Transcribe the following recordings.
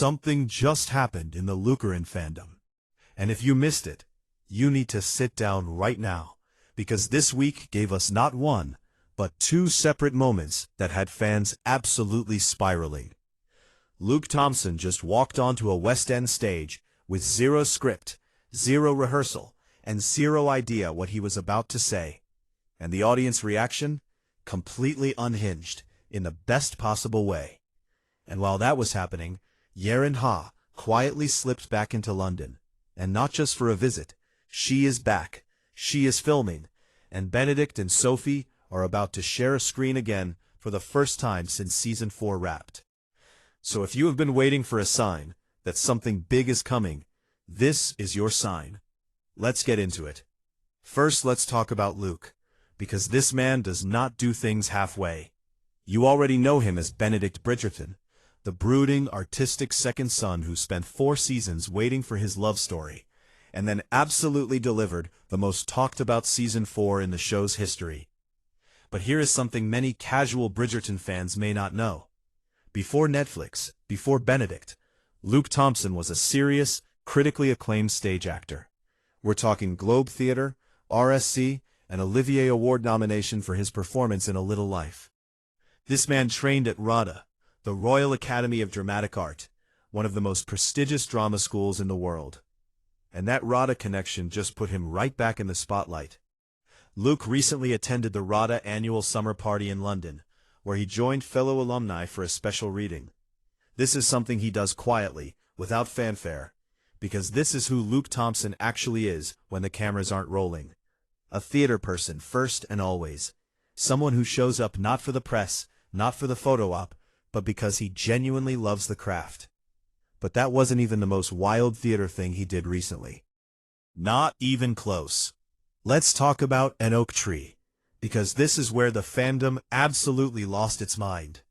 Something just happened in the Lucaran fandom. And if you missed it, you need to sit down right now, because this week gave us not one, but two separate moments that had fans absolutely spiraling. Luke Thompson just walked onto a West End stage with zero script, zero rehearsal, and zero idea what he was about to say. And the audience reaction? Completely unhinged, in the best possible way. And while that was happening, Yerin Ha quietly slipped back into London. And not just for a visit. She is back. She is filming. And Benedict and Sophie are about to share a screen again for the first time since Season 4 wrapped. So if you have been waiting for a sign that something big is coming, this is your sign. Let's get into it. First, let's talk about Luke, because this man does not do things halfway. You already know him as Benedict Bridgerton, the brooding, artistic second son who spent 4 seasons waiting for his love story, and then absolutely delivered the most talked-about Season 4 in the show's history. But here is something many casual Bridgerton fans may not know. Before Netflix, before Benedict, Luke Thompson was a serious, critically acclaimed stage actor. We're talking Globe Theatre, RSC, and Olivier Award nomination for his performance in A Little Life. This man trained at RADA, the Royal Academy of Dramatic Art, one of the most prestigious drama schools in the world. And that RADA connection just put him right back in the spotlight. Luke recently attended the RADA annual summer party in London, where he joined fellow alumni for a special reading. This is something he does quietly, without fanfare, because this is who Luke Thompson actually is when the cameras aren't rolling. A theater person first and always. Someone who shows up not for the press, not for the photo op, but because he genuinely loves the craft. But that wasn't even the most wild theater thing he did recently. Not even close. Let's talk about An Oak Tree, because this is where the fandom absolutely lost its mind.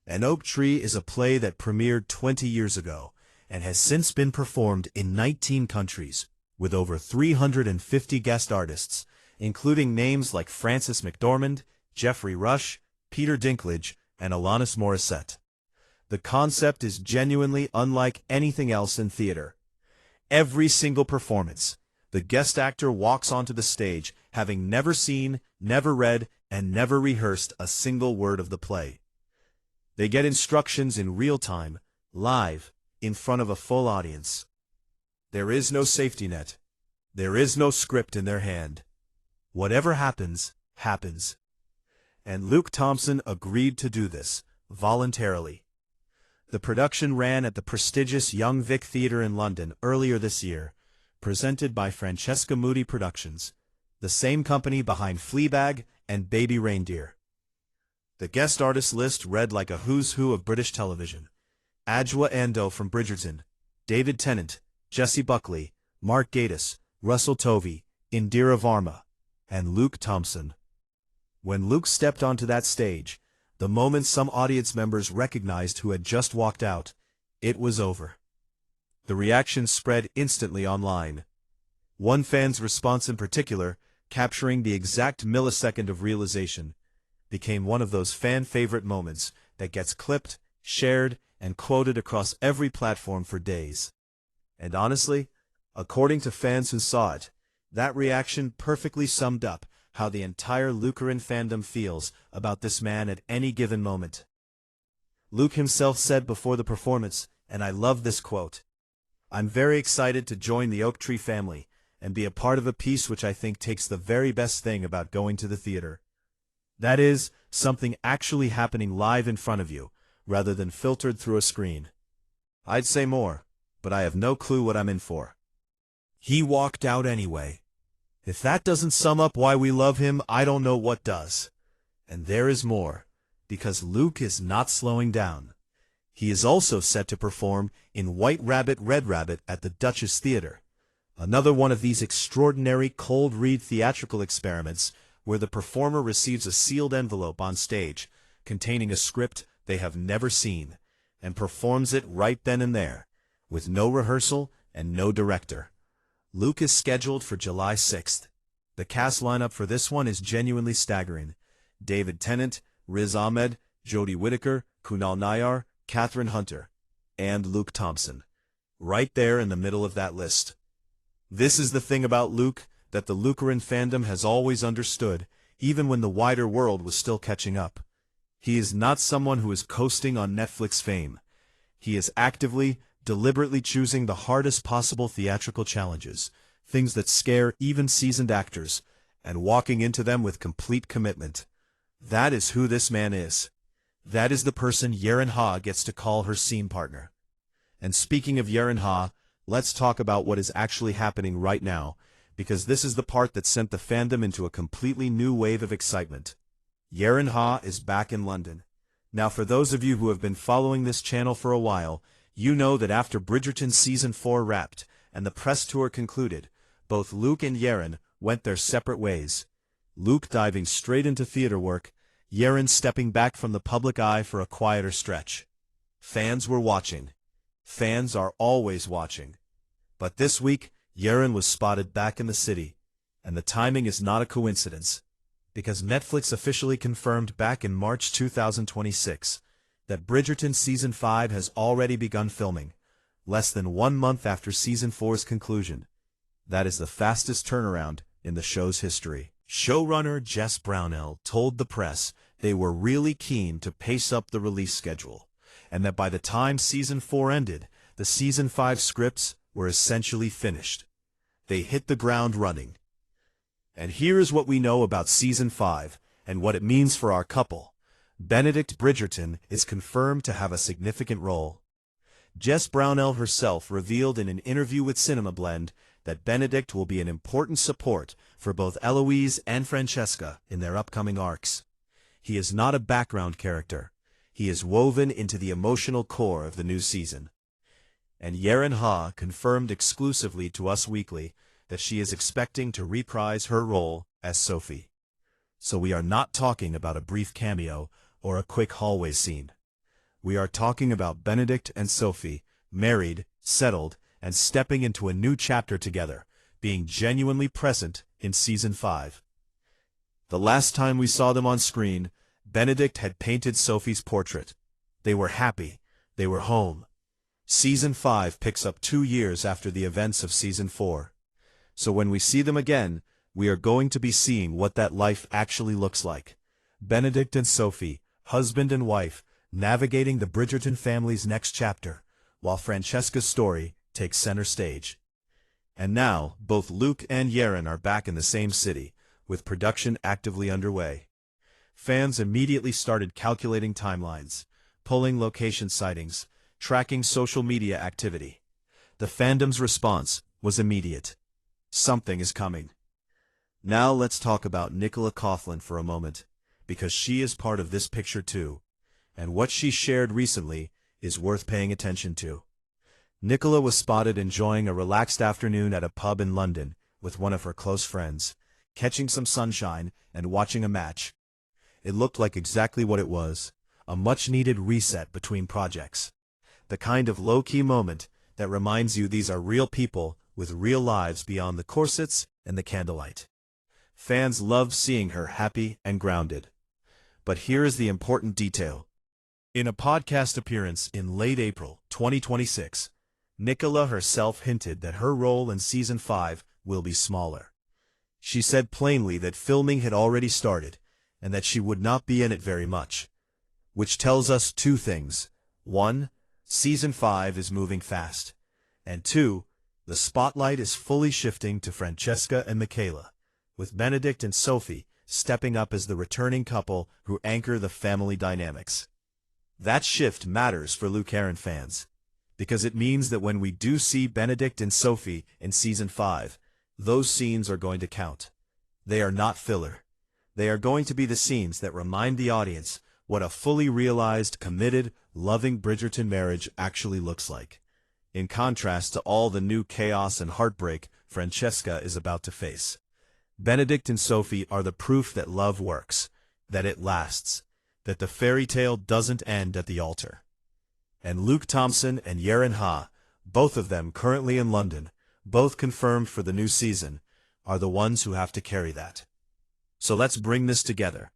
An Oak Tree is a play that premiered 20 years ago and has since been performed in 19 countries, with over 350 guest artists, including names like Frances McDormand, Geoffrey Rush, Peter Dinklage, and Alanis Morissette. The concept is genuinely unlike anything else in theater. Every single performance, the guest actor walks onto the stage having never seen, never read, and never rehearsed a single word of the play. They get instructions in real time, live, in front of a full audience. There is no safety net. There is no script in their hand. Whatever happens, happens. And Luke Thompson agreed to do this, voluntarily. The production ran at the prestigious Young Vic Theatre in London earlier this year, presented by Francesca Moody Productions, the same company behind Fleabag and Baby Reindeer. The guest artist list read like a who's who of British television. Adjoa Andoh from Bridgerton, David Tennant, Jessie Buckley, Mark Gatiss, Russell Tovey, Indira Varma, and Luke Thompson. When Luke stepped onto that stage, the moment some audience members recognized who had just walked out, it was over. The reaction spread instantly online. One fan's response in particular, capturing the exact millisecond of realization, became one of those fan-favorite moments that gets clipped, shared, and quoted across every platform for days. And honestly, according to fans who saw it, that reaction perfectly summed up how the entire Lucaran fandom feels about this man at any given moment. Luke himself said before the performance, and I love this quote, "I'm very excited to join the Oak Tree family and be a part of a piece which I think takes the very best thing about going to the theater. That is, something actually happening live in front of you, rather than filtered through a screen. I'd say more, but I have no clue what I'm in for." He walked out anyway. If that doesn't sum up why we love him, I don't know what does. And there is more, because Luke is not slowing down. He is also set to perform in White Rabbit, Red Rabbit at the Duchess Theatre, another one of these extraordinary cold-read theatrical experiments where the performer receives a sealed envelope on stage containing a script they have never seen, and performs it right then and there, with no rehearsal and no director. Luke is scheduled for July 6th. The cast lineup for this one is genuinely staggering. David Tennant, Riz Ahmed, Jodie Whittaker, Kunal Nayyar, Catherine Hunter. and Luke Thompson. Right there in the middle of that list. This is the thing about Luke that the Lucaran fandom has always understood, even when the wider world was still catching up. He is not someone who is coasting on Netflix fame. He is actively, deliberately choosing the hardest possible theatrical challenges, things that scare even seasoned actors, and walking into them with complete commitment. That is who this man is. That is the person Yerin Ha gets to call her scene partner. And speaking of Yerin Ha, let's talk about what is actually happening right now, because this is the part that sent the fandom into a completely new wave of excitement. Yerin Ha is back in London. Now for those of you who have been following this channel for a while, you know that after Bridgerton Season 4 wrapped and the press tour concluded, both Luke and Yerin went their separate ways. Luke diving straight into theater work, Yerin stepping back from the public eye for a quieter stretch. Fans were watching. Fans are always watching. But this week, Yerin was spotted back in the city, and the timing is not a coincidence, because Netflix officially confirmed back in March 2026 that Bridgerton Season 5 has already begun filming, less than 1 month after Season 4's conclusion. That is the fastest turnaround in the show's history. Showrunner Jess Brownell told the press they were really keen to pace up the release schedule, and that by the time Season 4 ended, the Season 5 scripts were essentially finished. They hit the ground running. And here is what we know about Season 5 and what it means for our couple. Benedict Bridgerton is confirmed to have a significant role. Jess Brownell herself revealed in an interview with Cinema Blend that Benedict will be an important support for both Eloise and Francesca in their upcoming arcs. He is not a background character. He is woven into the emotional core of the new season. And Yerin Ha confirmed exclusively to Us Weekly that she is expecting to reprise her role as Sophie. So we are not talking about a brief cameo or a quick hallway scene. We are talking about Benedict and Sophie, married, settled, and stepping into a new chapter together, being genuinely present in Season 5. The last time we saw them on screen, Benedict had painted Sophie's portrait. They were happy. They were home. Season 5 picks up 2 years after the events of Season 4. So when we see them again, we are going to be seeing what that life actually looks like. Benedict and Sophie, husband and wife, navigating the Bridgerton family's next chapter, while Francesca's story takes center stage. And now, both Luke and Yerin are back in the same city, with production actively underway. Fans immediately started calculating timelines, pulling location sightings, tracking social media activity. The fandom's response was immediate. Something is coming. Now let's talk about Nicola Coughlin for a moment, because she is part of this picture too, and what she shared recently is worth paying attention to. Nicola was spotted enjoying a relaxed afternoon at a pub in London with one of her close friends, catching some sunshine and watching a match. It looked like exactly what it was, a much-needed reset between projects. The kind of low-key moment that reminds you these are real people with real lives beyond the corsets and the candlelight. Fans loved seeing her happy and grounded. But here is the important detail. In a podcast appearance in late April 2026, Nicola herself hinted that her role in Season 5 will be smaller. She said plainly that filming had already started, and that she would not be in it very much. Which tells us 2 things. 1, Season 5 is moving fast. And 2, the spotlight is fully shifting to Francesca and Michaela, with Benedict and Sophie stepping up as the returning couple who anchor the family dynamics. That shift matters for Lucaran fans, because it means that when we do see Benedict and Sophie in Season 5, those scenes are going to count. They are not filler. They are going to be the scenes that remind the audience what a fully realized, committed, loving Bridgerton marriage actually looks like, in contrast to all the new chaos and heartbreak Francesca is about to face. Benedict and Sophie are the proof that love works, that it lasts, that the fairy tale doesn't end at the altar. And Luke Thompson and Yerin Ha, both of them currently in London, both confirmed for the new season, are the ones who have to carry that. So let's bring this together,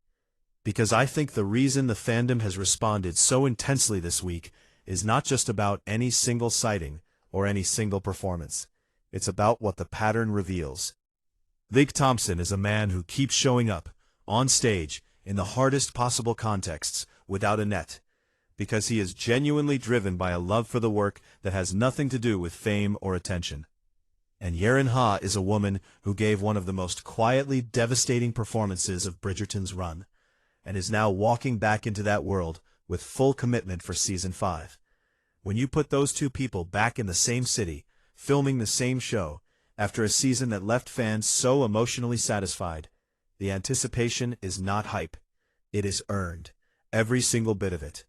because I think the reason the fandom has responded so intensely this week is not just about any single sighting or any single performance. It's about what the pattern reveals. Vic Thompson is a man who keeps showing up, on stage, in the hardest possible contexts, without a net, because he is genuinely driven by a love for the work that has nothing to do with fame or attention. And Yerin Ha is a woman who gave one of the most quietly devastating performances of Bridgerton's run, and is now walking back into that world with full commitment for Season 5. When you put those two people back in the same city, filming the same show, after a season that left fans so emotionally satisfied, the anticipation is not hype. It is earned. Every single bit of it.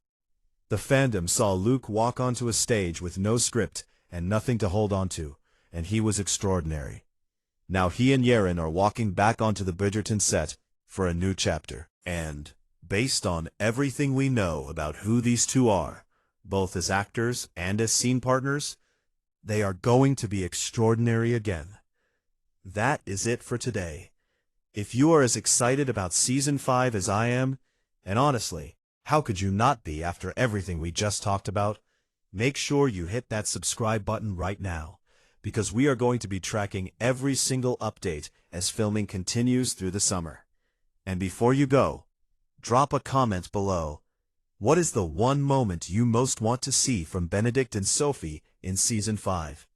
The fandom saw Luke walk onto a stage with no script and nothing to hold on to, and he was extraordinary. Now he and Yerin are walking back onto the Bridgerton set for a new chapter. And, based on everything we know about who these two are, both as actors and as scene partners, they are going to be extraordinary again. That is it for today. If you are as excited about Season 5 as I am, and honestly, how could you not be after everything we just talked about? Make sure you hit that subscribe button right now, because we are going to be tracking every single update as filming continues through the summer. And before you go, drop a comment below. What is the one moment you most want to see from Benedict and Sophie in Season 5?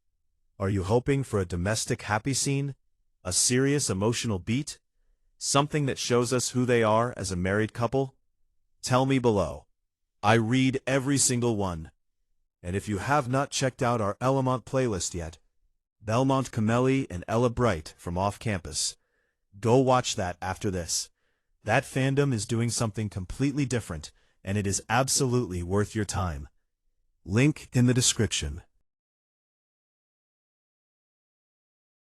Are you hoping for a domestic happy scene? A serious emotional beat? Something that shows us who they are as a married couple? Tell me below. I read every single one. And if you have not checked out our Element playlist yet, Belmont Camelli and Ella Bright from Off Campus, go watch that after this. That fandom is doing something completely different, and it is absolutely worth your time. Link in the description.